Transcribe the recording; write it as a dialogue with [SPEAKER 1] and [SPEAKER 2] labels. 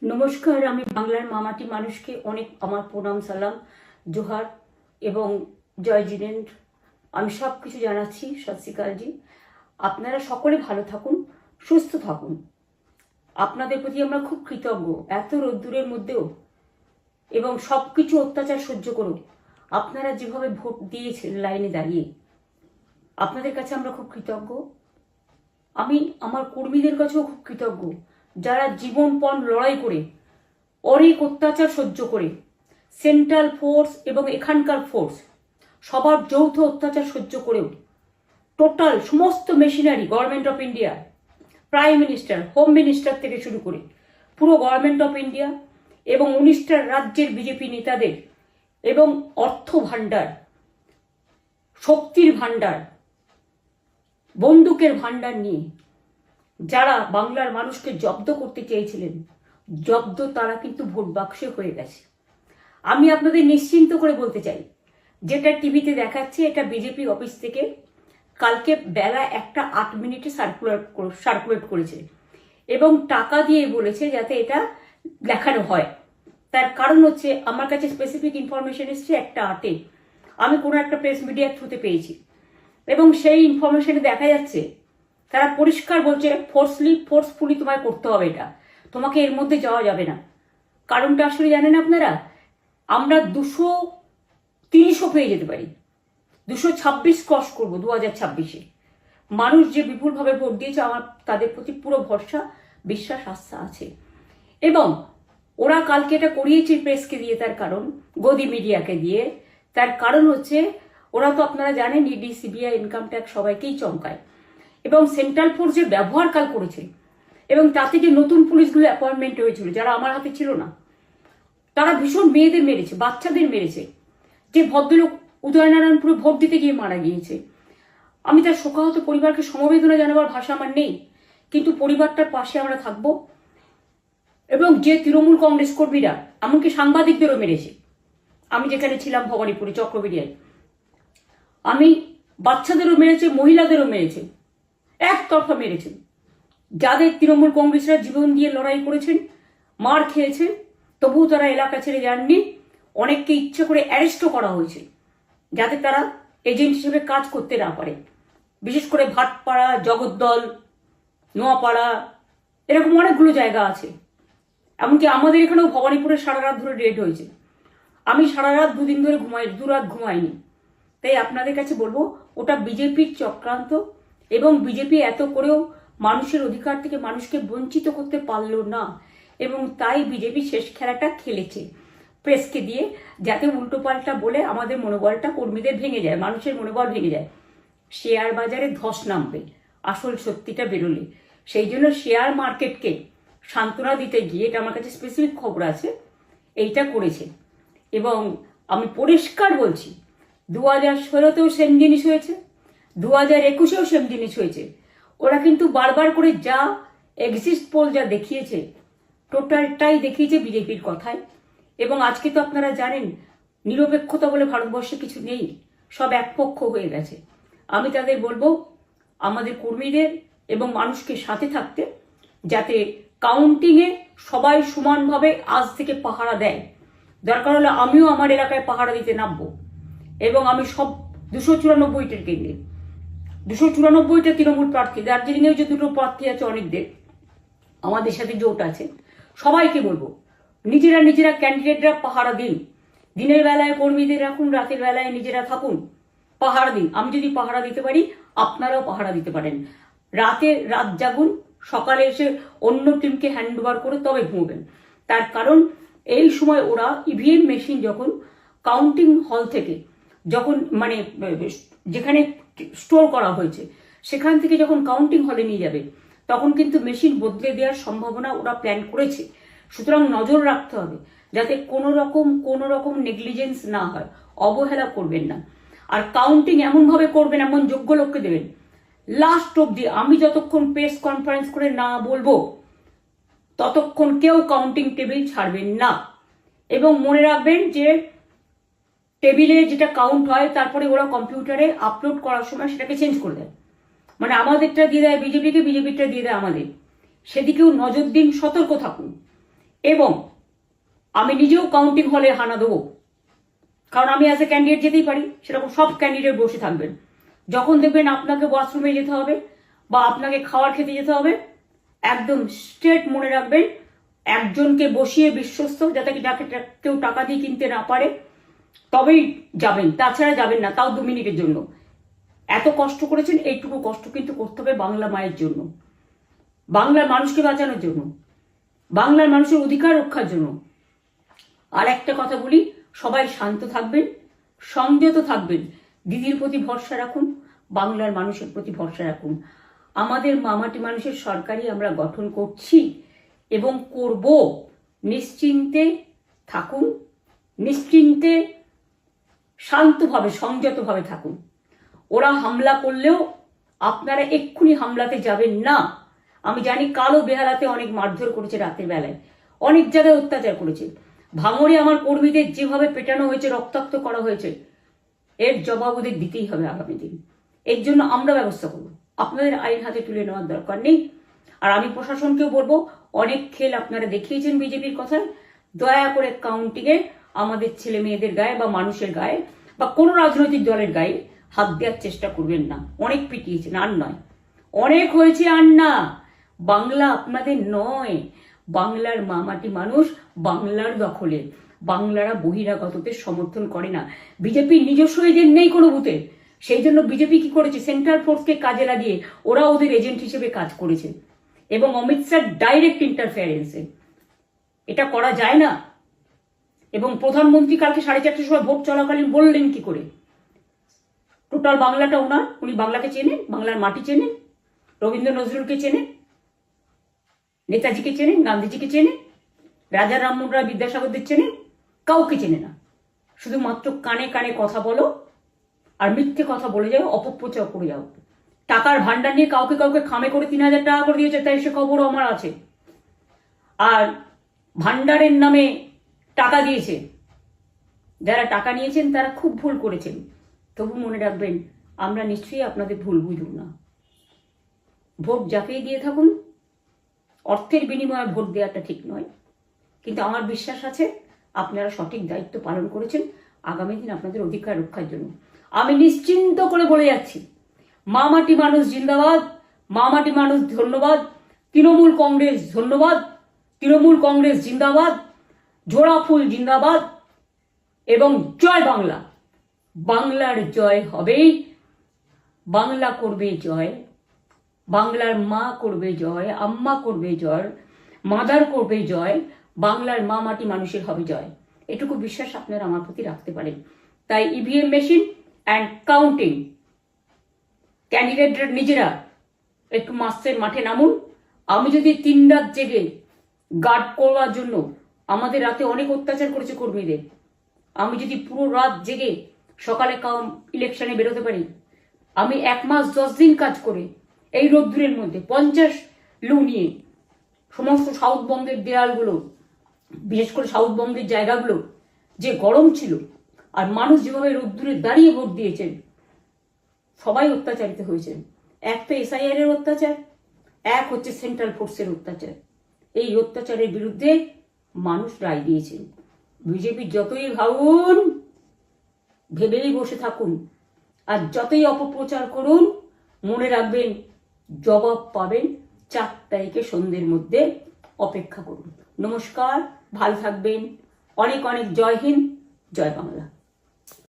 [SPEAKER 1] নমস্কার, আমি বাংলার মামাটি মানুষকে অনেক আমার প্রণাম, সালাম, জোহার এবং জয় জিনেন্দ্র। আমি সব কিছু জানাচ্ছি। সত শ্রী আকালজি। আপনারা সকলে ভালো থাকুন, সুস্থ থাকুন। আপনাদের প্রতি আমরা খুব কৃতজ্ঞ। এত রোদ্দুরের মধ্যেও এবং সব কিছু অত্যাচার সহ্য করুন আপনারা যেভাবে ভোট দিয়েছেন লাইনে দাঁড়িয়ে, আপনাদের কাছে আমরা খুব কৃতজ্ঞ। আমি আমার কর্মীদের কাছেও খুব কৃতজ্ঞ, যারা জীবনপণ লড়াই করে অনেক অত্যাচার সহ্য করে সেন্ট্রাল ফোর্স এবং এখানকার ফোর্স সবার যৌথ অত্যাচার সহ্য করেও টোটাল সমস্ত machinery government of India, prime minister, home minister থেকে শুরু করে পুরো গভর্নমেন্ট অফ ইন্ডিয়া এবং 19টা রাজ্যের বিজেপি নেতাদের এবং অর্থ ভাণ্ডার, শক্তির ভাণ্ডার, বন্দুকের ভাণ্ডার নিয়ে যারা বাংলার মানুষকে জব্দ করতে চেয়েছিলেন, জব্দ তারা কিন্তু ভোট বাক্সে হয়ে গেছে। আমি আপনাদের নিশ্চিন্ত করে বলতে চাই, যেটা টিভিতে দেখাচ্ছে এটা বিজেপি অফিস থেকে কালকে বেলা 1:08 সার্কুলেট করেছে এবং টাকা দিয়ে বলেছে যাতে এটা দেখানো হয়। তার কারণ হচ্ছে আমার কাছে স্পেসিফিক ইনফরমেশন এসছে 1:08 আমি কোনো একটা প্রেস মিডিয়ার থ্রুতে পেয়েছি এবং সেই ইনফরমেশনে দেখা যাচ্ছে তারা পরিষ্কার বলছে ফোর্সফুলি তোমায় করতে হবে, এটা তোমাকে এর মধ্যে যাওয়া যাবে না। কারণটা আসলে জানেন আপনারা, আমরা 230ও পেয়ে যেতে পারি, 226 ক্রস করবো 2026-এ। মানুষ যে বিপুলভাবে ভোট দিয়েছে, আমার তাদের প্রতি পুরো ভরসা, বিশ্বাস, আস্থা আছে। এবং ওরা কালকে এটা করিয়েছে প্রেসকে দিয়ে, তার কারণ গদি মিডিয়াকে দিয়ে। তার কারণ হচ্ছে ওরা তো আপনারা জানেন ইডি, সিবিআই, ইনকাম ট্যাক্স সবাইকেই চমকায় এবং সেন্ট্রাল ফোর্সের ব্যবহার কাল করেছে এবং তাতে যে নতুন পুলিশগুলো অ্যাপয়েন্টমেন্ট হয়েছিল যারা আমার হাতে ছিল না, তারা ভীষণ মেয়েদের মেরেছে, বাচ্চাদের মেরেছে। যে ভদ্রলোক উদয়নারায়ণপুরে ভোট দিতে গিয়ে মারা গিয়েছে, আমি তার শোকাহত পরিবারকে সমবেদনা জানাবার ভাষা আমার নেই, কিন্তু পরিবারটার পাশে আমরা থাকবো। এবং যে তৃণমূল কংগ্রেস কর্মীরা এমনকি সাংবাদিকদেরও মেরেছে, আমি যেখানে ছিলাম ভবানীপুরে চক্রবেড়িয়ায়, আমি বাচ্চাদেরও মেরেছে, মহিলাদেরও মেরেছে, একতরফা মেরেছেন। যাদের তৃণমূল কংগ্রেসরা জীবন দিয়ে লড়াই করেছেন, মার খেয়েছেন, তবুও তারা এলাকা ছেড়ে যাননি। অনেককে ইচ্ছে করে অ্যারেস্টও করা হয়েছে যাতে তারা এজেন্ট হিসেবে কাজ করতে না পারে। বিশেষ করে ভাটপাড়া, জগদ্দল, নোয়াপাড়া, এরকম অনেকগুলো জায়গা আছে। এমনকি আমাদের এখানেও ভবানীপুরে সারা রাত ধরে রেড হয়েছে। আমি সারা রাত 2 দিন ধরে দুরাত ঘুমাইনি। তাই আপনাদের কাছে বলবো, ওটা বিজেপির চক্রান্ত এবং বিজেপি এত করেও মানুষের অধিকার থেকে মানুষকে বঞ্চিত করতে পারলো না এবং তাই বিজেপি শেষ খেলাটা খেলেছে প্রেসকে দিয়ে, যাতে উল্টোপাল্টা বলে আমাদের মনোবলটা কর্মীদের ভেঙে যায়, মানুষের মনোবল ভেঙে যায়। শেয়ার বাজারে ধস নামবে আসল সত্যিটা বেরোলে। সেই জন্য শেয়ার মার্কেটকে সান্ত্বনা দিতে গিয়ে, এটা আমার কাছে স্পেসিফিক খবর আছে, এইটা করেছে। এবং আমি পরিষ্কার বলছি, 2016তেও সেম জিনিস হয়েছে, 2021এও সেম জিনিস হয়েছে। ওরা কিন্তু বারবার করে যা এক্সিস্ট পোল যা দেখিয়েছে, টোটালটাই দেখিয়েছে বিজেপির কথায়। এবং আজকে তো আপনারা জানেন নিরপেক্ষতা বলে ভারতবর্ষে কিছু নেই, সব একপক্ষ হয়ে গেছে। আমি তাদের বলবো আমাদের কর্মীদের এবং মানুষকে সাথে থাকতে, যাতে কাউন্টিংয়ে সবাই সমানভাবে আজ থেকে পাহারা দেয়। দরকার হলে আমিও আমার এলাকায় পাহারা দিতে নামবো এবং আমি সব 294টা কেন্দ্রে, 294টা তৃণমূল প্রার্থী, দার্জিলিংয়েও যে 2টো প্রার্থী আছে অনেকদের, আমাদের সাথে জোট আছে, সবাইকে বলবো নিজেরা ক্যান্ডিডেটরা পাহারা দিন। দিনের বেলায় কর্মীদের রাখুন, রাতের বেলায় নিজেরা থাকুন, পাহারা দিন। আমি যদি পাহারা দিতে পারি, আপনারাও পাহারা দিতে পারেন। রাত জাগুন, সকালে এসে অন্য টিমকে হ্যান্ড ওভার করে তবে ঘুমবেন। তার কারণ এই সময় ওরা ইভিএম মেশিন যখন কাউন্টিং হল থেকে, যখন মানে যেখানে স্টোর করা হয়েছে সেখান থেকে যখন কাউন্টিং হলে নিয়ে যাবে, তখন কিন্তু মেশিন বদলে দেওয়ার সম্ভাবনা ওরা প্ল্যান করেছে। সুতরাং নজর রাখতে হবে যাতে কোনো রকম নেগলিজেন্স না হয়, অবহেলা করবেন না। আর কাউন্টিং এমনভাবে করবেন, এমন যোগ্য লোককে দেবেন লাস্ট অব্দি। আমি যতক্ষণ প্রেস কনফারেন্স করে না বলবো ততক্ষণ কেউ কাউন্টিং টেবিল ছাড়বেন না। এবং মনে রাখবেন যে টেবিলে যেটা কাউন্ট হয় তারপরে ওরা কম্পিউটারে আপলোড করার সময় সেটাকে চেঞ্জ করে দেয়, মানে আমাদেরটা দিয়ে দেয় বিজেপিকে, বিজেপিটা দিয়ে দেয় আমাদের। সেদিকেও নজর দিন, সতর্ক থাকুন। এবং আমি নিজেও কাউন্টিং হলে হানা দেবো, কারণ আমি অ্যাজ এ ক্যান্ডিডেট যেতেই পারি, সেরকম সব ক্যান্ডিডেট বসে থাকবেন। যখন দেখবেন আপনাকে ওয়াশরুমে যেতে হবে বা আপনাকে খাবার খেতে যেতে হবে, একদম স্ট্রেট মনে রাখবেন, একজনকে বসিয়ে বিশ্বস্ত, যাতে যাকে কেউ টাকা দিয়ে কিনতে না পারে, তবেই যাবেন, তাছাড়া যাবেন না, তাও 2 মিনিটের জন্য। এত কষ্ট করেছেন, এইটুকু কষ্ট কিন্তু করতে হবে বাংলা মায়ের জন্য, বাংলার মানুষকে বাঁচানোর জন্য, বাংলার মানুষের অধিকার রক্ষার জন্য। আর একটা কথা বলি, সবাই শান্ত থাকবেন, সংযত থাকবেন, দিদির প্রতি ভরসা রাখুন, বাংলার মানুষের প্রতি ভরসা রাখুন। আমাদের মামাটি মানুষের সরকারই আমরা গঠন করছি এবং করব। নিশ্চিন্তে থাকুন, নিশ্চিন্তে শান্তভাবে সংযতভাবে থাকুন। ওরা হামলা করলেও আপনারা এক্ষুনি হামলাতে যাবেন না। আমি জানি কালো বেহালাতে অনেক মারধর করেছে, রাতের বেলায় অনেক জায়গায় অত্যাচার করেছে। ভাঙড়ে আমার কর্মীদের যেভাবে পেটানো হয়েছে, রক্তাক্ত করা হয়েছে, এর জবাব ওদের দিতেই হবে আগামী দিন। এর জন্য আমরা ব্যবস্থা করব, আপনাদের আইন হাতে তুলে নেওয়ার দরকার নেই। আর আমি প্রশাসনকেও বলবো, অনেক খেল আপনারা দেখিয়েছেন বিজেপির কথায়, দয়া করে কাউন্টিংয়ে আমাদের ছেলে মেয়েদের গায়ে বা মানুষের গায়ে বা কোনো রাজনৈতিক দলের গায়ে হাত দেওয়ার চেষ্টা করবেন না। অনেক পিটিয়েছেন, আর নয়, অনেক হয়েছে, আর না। বাংলা আপনাদের নয়, বাংলার মামাটি মানুষ বাংলার দখলে। বাংলারা বহিরাগতদের সমর্থন করে না। বিজেপির নিজস্ব এজেন্ট নেই কোনো বুথে, সেই জন্য বিজেপি কি করেছে, সেন্ট্রাল ফোর্সকে কাজে লাগিয়ে ওরা ওদের এজেন্ট হিসেবে কাজ করেছে, এবং অমিত শাহ ডাইরেক্ট ইন্টারফেয়ারেন্সে। এটা করা যায় না। এবং প্রধানমন্ত্রী কালকে 4:30টার সময় ভোট চলাকালীন বললেন কি করে, টোটাল বাংলাটা ওনার, উনি বাংলাকে চেনেন, বাংলার মাটি চেনেন, রবীন্দ্র নজরুলকে চেনেন, নেতাজিকে চেনেন, গান্ধীজিকে চেনেন, রাজা রামমোহন রায়, বিদ্যাসাগরদের চেনেন, কাউকে চেনে না। শুধুমাত্র কানে কানে কথা বলো আর মিথ্যে কথা বলে যাও, অপপ্রচার করে যাও। টাকার ভান্ডার নিয়ে কাউকে কাউকে খামে করে 3,000 টাকা করে দিয়েছে, তাই সে খবরও আমার আছে। আর ভান্ডারের নামে টাকা দিয়েছে, যারা টাকা নিয়েছেন তারা খুব ভুল করেছেন। তবু মনে রাখবেন, আমরা নিশ্চয়ই আপনাদের ভুল বুঝব না। ভোট যাকেই দিয়ে থাকুন, অর্থের বিনিময়ে ভোট দেওয়াটা ঠিক নয়, কিন্তু আমার বিশ্বাস আছে আপনারা সঠিক দায়িত্ব পালন করেছেন আগামী দিন আপনাদের অধিকার রক্ষার জন্য। আমি নিশ্চিন্ত করে বলে যাচ্ছি, মামাটি মানুষ জিন্দাবাদ, মামাটি মানুষ ধন্যবাদ, তৃণমূল কংগ্রেস ধন্যবাদ, তৃণমূল কংগ্রেস জিন্দাবাদ, ঝোড়া ফুল জিন্দাবাদ, এবং জয় বাংলা। বাংলার জয় হবেই, বাংলা করবে জয়, বাংলার মা করবে জয়, আম্মা করবে জয়, মাদার করবে জয়, বাংলার মা মাটি মানুষের হবে জয়। এটুকু বিশ্বাস আপনারা আমার প্রতি রাখতে পারেন। তাই ইভিএম মেশিন অ্যান্ড কাউন্টিং, ক্যান্ডিডেটরা নিজেরা একটু মাঠে নামুন। আমি যদি 3 রাত জেগে গার্ড করার জন্য, আমাদের রাতে অনেক অত্যাচার করেছে কর্মীদের, আমি যদি পুরো রাত জেগে সকালে ইলেকশনে বেরোতে পারি, আমি 1 মাস 10 দিন কাজ করে এই রোদ্দুরের মধ্যে 50 লু নিয়ে সমস্ত সাউথবঙ্গের দেয়ালগুলো, বিশেষ করে সাউথবঙ্গের জায়গাগুলো যে গরম ছিল, আর মানুষ যেভাবে রোদ্দুরে দাঁড়িয়ে ভোট দিয়েছেন, সবাই অত্যাচারিত হয়েছেন। এক তো SIR এর অত্যাচার, এক হচ্ছে সেন্ট্রাল ফোর্সের অত্যাচার। এই অত্যাচারের বিরুদ্ধে মানুষ রায় দিয়েছেন। বিজেপি যতই ভাবুন, ভেবেই বসে থাকুন, আর যতই অপপ্রচার করুন, মনে রাখবেন জবাব পাবেন 4 তারিখে সন্ধ্যের মধ্যে। অপেক্ষা করুন। নমস্কার, ভালো থাকবেন। অনেক অনেক জয় হিন্দ, জয় বাংলা।